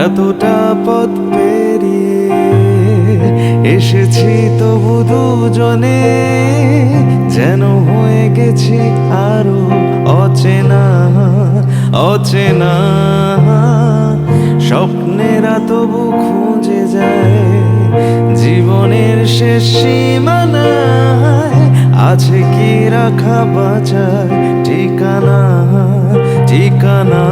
এতটা পথ পেরিয়ে এসেছি তবু দুজনে যেন হয়ে গেছি আরো অচেনা অচেনা। স্বপ্নেরা তবু খুঁজে যায় জীবনের শেষ সীমানায়, আছে কি রাখা বাঁচার ঠিকানা ঠিকানা।